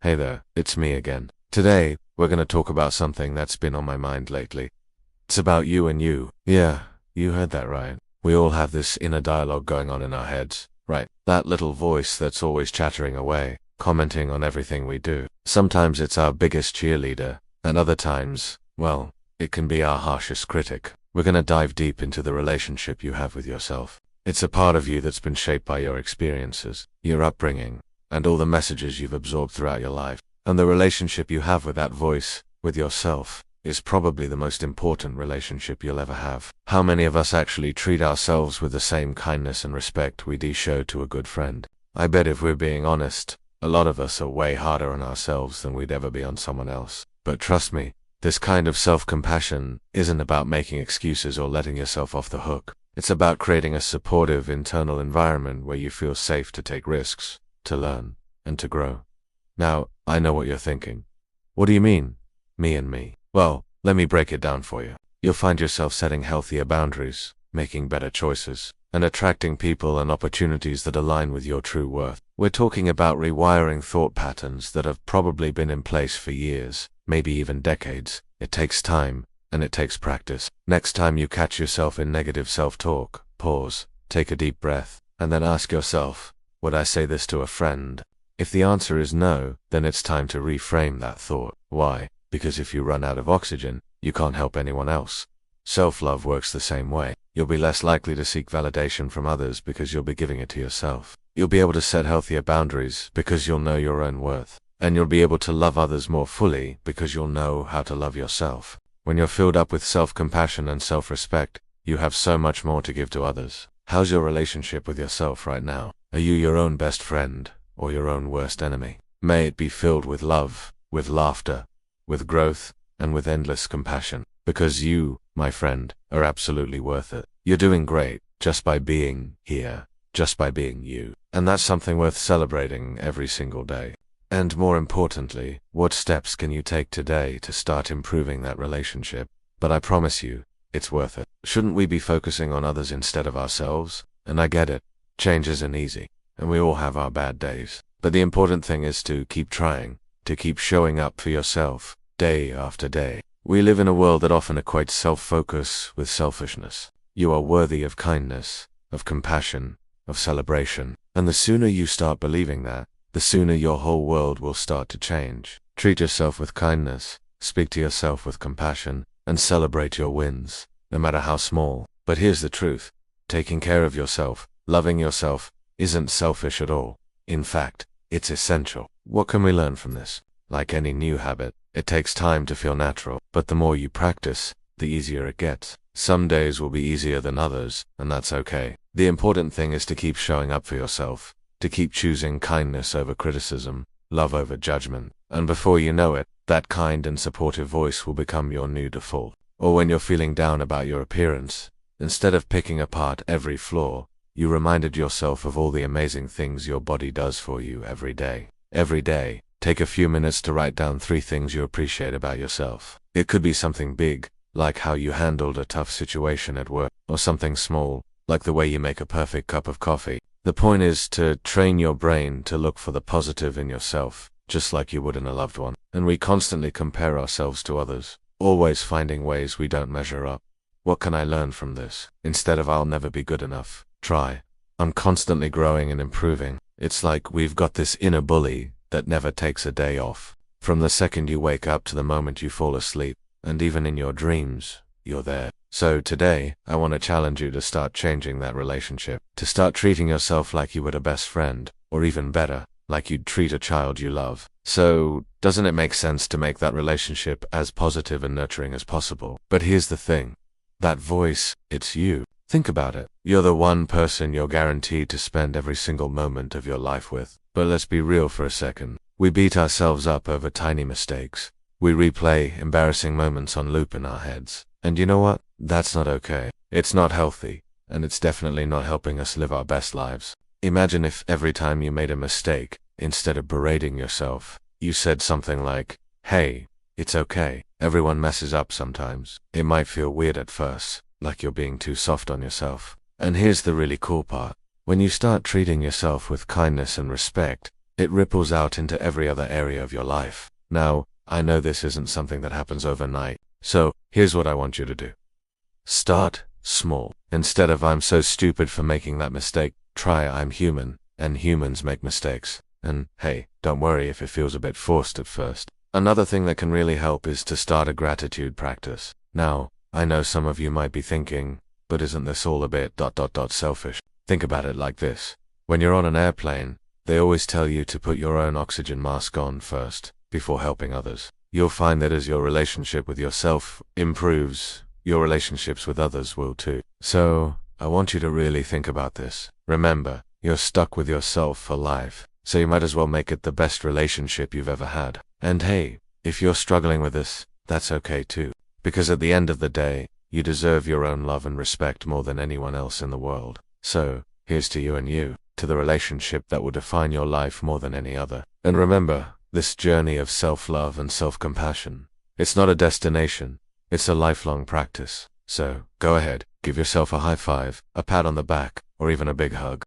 Hey there, it's me again. Today, we're gonna talk about something that's been on my mind lately. It's about you and you. Yeah, you heard that right. We all have this inner dialogue going on in our heads, right? That little voice that's always chattering away, commenting on everything we do. Sometimes it's our biggest cheerleader, and other times, well, it can be our harshest critic. We're gonna dive deep into the relationship you have with yourself. It's a part of you that's been shaped by your experiences, your upbringing, and all the messages you've absorbed throughout your life. And the relationship you have with that voice, with yourself, is probably the most important relationship you'll ever have. How many of us actually treat ourselves with the same kindness and respect we do show to a good friend? I bet if we're being honest, a lot of us are way harder on ourselves than we'd ever be on someone else. But trust me, this kind of self-compassion isn't about making excuses or letting yourself off the hook. It's about creating a supportive internal environment where you feel safe to take risks, to learn, and to grow. Now, I know what you're thinking. What do you mean, me and me? Well, let me break it down for you. You'll find yourself setting healthier boundaries, making better choices, and attracting people and opportunities that align with your true worth. We're talking about rewiring thought patterns that have probably been in place for years, maybe even decades. It takes time, and it takes practice. Next time you catch yourself in negative self-talk, pause, take a deep breath, and then ask yourself, would I say this to a friend? If the answer is no, then it's time to reframe that thought. Why? Because if you run out of oxygen, you can't help anyone else. Self-love works the same way. You'll be less likely to seek validation from others because you'll be giving it to yourself. You'll be able to set healthier boundaries because you'll know your own worth. And you'll be able to love others more fully because you'll know how to love yourself. When you're filled up with self-compassion and self-respect, you have so much more to give to others. How's your relationship with yourself right now? Are you your own best friend or your own worst enemy? May it be filled with love, with laughter, with growth, and with endless compassion. Because you, my friend, are absolutely worth it. You're doing great just by being here, just by being you. And that's something worth celebrating every single day. And more importantly, what steps can you take today to start improving that relationship? But I promise you, it's worth it. Shouldn't we be focusing on others instead of ourselves? And I get it. Change isn't easy, and we all have our bad days. But the important thing is to keep trying, to keep showing up for yourself, day after day. We live in a world that often equates self-focus with selfishness. You are worthy of kindness, of compassion, of celebration. And the sooner you start believing that, the sooner your whole world will start to change. Treat yourself with kindness, speak to yourself with compassion, and celebrate your wins, no matter how small. But here's the truth. Taking care of yourself, loving yourself, isn't selfish at all. In fact, it's essential. What can we learn from this? Like any new habit, it takes time to feel natural, but the more you practice, the easier it gets. Some days will be easier than others, and that's okay. The important thing is to keep showing up for yourself, to keep choosing kindness over criticism, love over judgment, and before you know it, that kind and supportive voice will become your new default. Or when you're feeling down about your appearance, instead of picking apart every flaw, you reminded yourself of all the amazing things your body does for you every day. Every day, take a few minutes to write down 3 things you appreciate about yourself. It could be something big, like how you handled a tough situation at work, or something small, like the way you make a perfect cup of coffee. The point is to train your brain to look for the positive in yourself, just like you would in a loved one. And we constantly compare ourselves to others, always finding ways we don't measure up. What can I learn from this? Instead of I'll never be good enough, try I'm constantly growing and improving. It's like we've got this inner bully that never takes a day off. From the second you wake up to the moment you fall asleep, and even in your dreams, you're there. So today, I want to challenge you to start changing that relationship, to start treating yourself like you would a best friend, or even better, like you'd treat a child you love. So, doesn't it make sense to make that relationship as positive and nurturing as possible? But here's the thing. That voice, it's you. Think about it. You're the one person you're guaranteed to spend every single moment of your life with. But let's be real for a second. We beat ourselves up over tiny mistakes. We replay embarrassing moments on loop in our heads. And you know what? That's not okay. It's not healthy, and it's definitely not helping us live our best lives. Imagine if every time you made a mistake, instead of berating yourself, you said something like, hey, it's okay. Everyone messes up sometimes. It might feel weird at first, like you're being too soft on yourself. And here's the really cool part. When you start treating yourself with kindness and respect, it ripples out into every other area of your life. Now, I know this isn't something that happens overnight, so here's what I want you to do. Start small. Instead of "I'm so stupid for making that mistake," try "I'm human, and humans make mistakes." And hey, don't worry if it feels a bit forced at first. Another thing that can really help is to start a gratitude practice. Now, I know some of you might be thinking, but isn't this all a bit selfish? Think about it like this. When you're on an airplane, they always tell you to put your own oxygen mask on first, before helping others. You'll find that as your relationship with yourself improves, your relationships with others will too. So, I want you to really think about this. Remember, you're stuck with yourself for life, so you might as well make it the best relationship you've ever had. And hey, if you're struggling with this, that's okay too. Because at the end of the day, you deserve your own love and respect more than anyone else in the world. So, here's to you and you, to the relationship that will define your life more than any other. And remember, this journey of self-love and self-compassion, it's not a destination, it's a lifelong practice. So, go ahead, give yourself a high five, a pat on the back, or even a big hug.